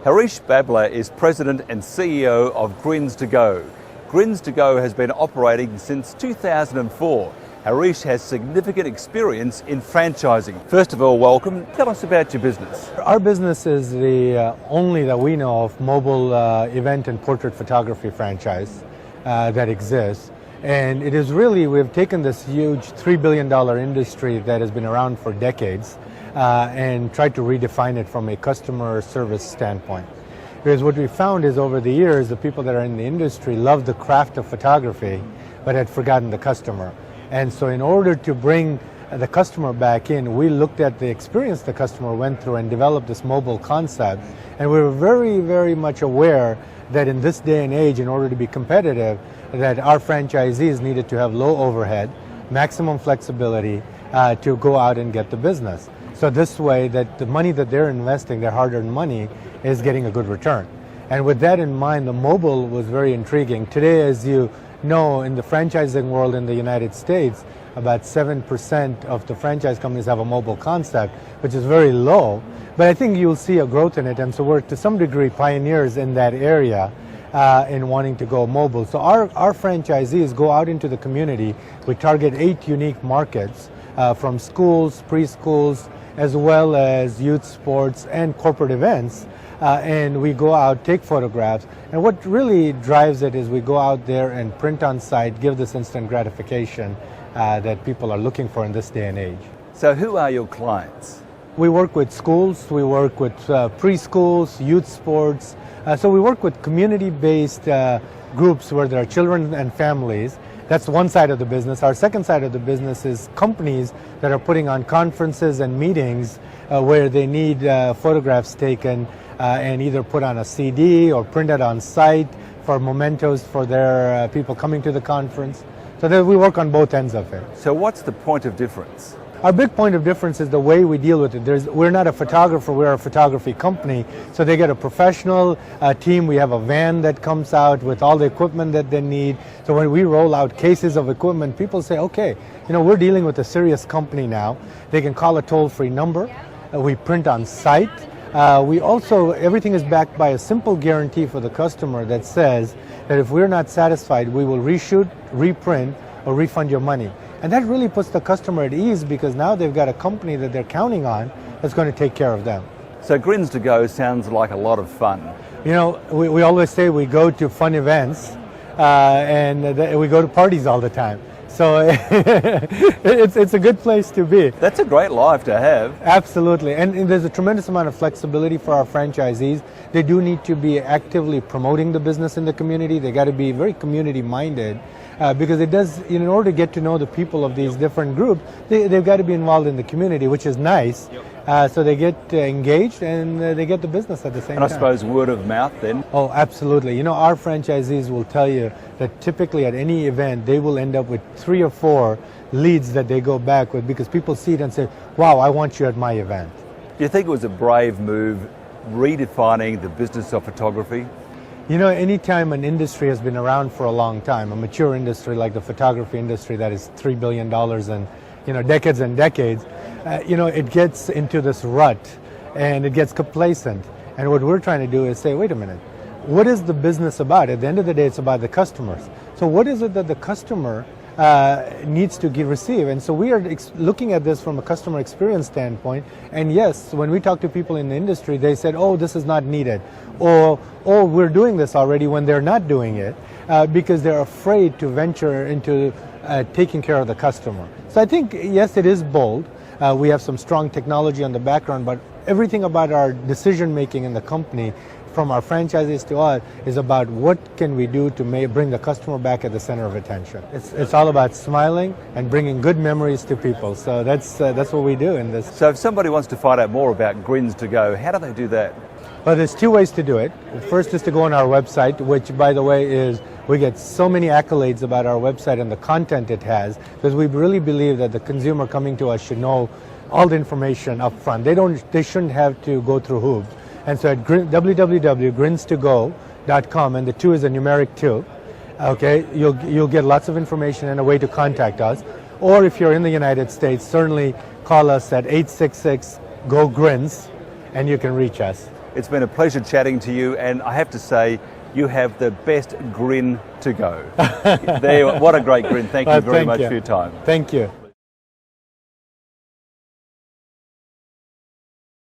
Harish Babla is President and CEO of Grins to Go. Grins to Go has been operating since 2004. Harish has significant experience in franchising. First of all, welcome. Tell us about your business. Our business is the only that we know of mobile event and portrait photography franchise that exists. And it is really, we've taken this huge $3 billion industry that has been around for decades and tried to redefine it from a customer service standpoint. Because what we found is over the years, the people that are in the industry love the craft of photography, but had forgotten the customer. And so in order to bring the customer back in, we looked at the experience the customer went through and developed this mobile concept. And we were very, very much aware that in this day and age, in order to be competitive, that our franchisees needed to have low overhead, maximum flexibility to go out and get the business. So this way that the money that they're investing, their hard-earned money, is getting a good return. And with that in mind, the mobile was very intriguing. Today, as you know, in the franchising world in the United States, about 7% of the franchise companies have a mobile concept, which is very low. But I think you'll see a growth in it, and so we're to some degree pioneers in that area in wanting to go mobile. So our franchisees go out into the community. We target 8 unique markets from schools, preschools, as well as youth sports and corporate events. And we go out, take photographs, and what really drives it is we go out there and print on site, give this instant gratification that people are looking for in this day and age. So who are your clients? We work with schools, we work with preschools, youth sports. So we work with community-based groups where there are children and families. That's one side of the business. Our second side of the business is companies that are putting on conferences and meetings where they need photographs taken and either put on a CD or printed on site for mementos for their people coming to the conference. So we work on both ends of it. So what's the point of difference? Our big point of difference is the way we deal with it. We're not a photographer, we're a photography company. So they get a professional team. We have a van that comes out with all the equipment that they need. So when we roll out cases of equipment, people say, okay, we're dealing with a serious company now. They can call a toll-free number. We print on site. We also, everything is backed by a simple guarantee for the customer that says that if we're not satisfied, we will reshoot, reprint, or refund your money. And that really puts the customer at ease because now they've got a company that they're counting on that's going to take care of them. So Grins to Go sounds like a lot of fun. We always say we go to fun events and we go to parties all the time. So it's a good place to be. That's a great life to have. Absolutely. And there's a tremendous amount of flexibility for our franchisees. They do need to be actively promoting the business in the community. They got to be very community minded because it does, in order to get to know the people of these different groups, they've got to be involved in the community, which is nice. So they get engaged and they get the business at the same time. And I suppose word of mouth then? Oh, absolutely. Our franchisees will tell you that typically at any event, they will end up with 3 or 4 leads that they go back with because people see it and say, wow, I want you at my event. Do you think it was a brave move redefining the business of photography? Anytime an industry has been around for a long time, a mature industry like the photography industry that is $3 billion and decades and decades, it gets into this rut and it gets complacent. And what we're trying to do is say, wait a minute, what is the business about? At the end of the day, it's about the customers. So what is it that the customer needs to receive? And so we are looking at this from a customer experience standpoint. And yes, when we talk to people in the industry, they said, oh, this is not needed. Or, oh, we're doing this already when they're not doing it because they're afraid to venture into taking care of the customer. So I think, yes, it is bold. We have some strong technology on the background, but everything about our decision making in the company, from our franchises to us, is about what can we do to bring the customer back at the center of attention. It's all about smiling and bringing good memories to people. So that's what we do in this. So if somebody wants to find out more about Grins to Go, how do they do that? Well, there's 2 ways to do it. First is to go on our website, which, by the way, we get so many accolades about our website and the content it has, because we really believe that the consumer coming to us should know all the information up front. They shouldn't have to go through hoops. And so at www.grinstogo.com, and the 2 is a numeric 2, okay, you'll get lots of information and a way to contact us. Or if you're in the United States, certainly call us at 866-GO-GRINS and you can reach us. It's been a pleasure chatting to you, and I have to say, you have the best grin to go. What a great grin. Thank you very much for your time. Thank you.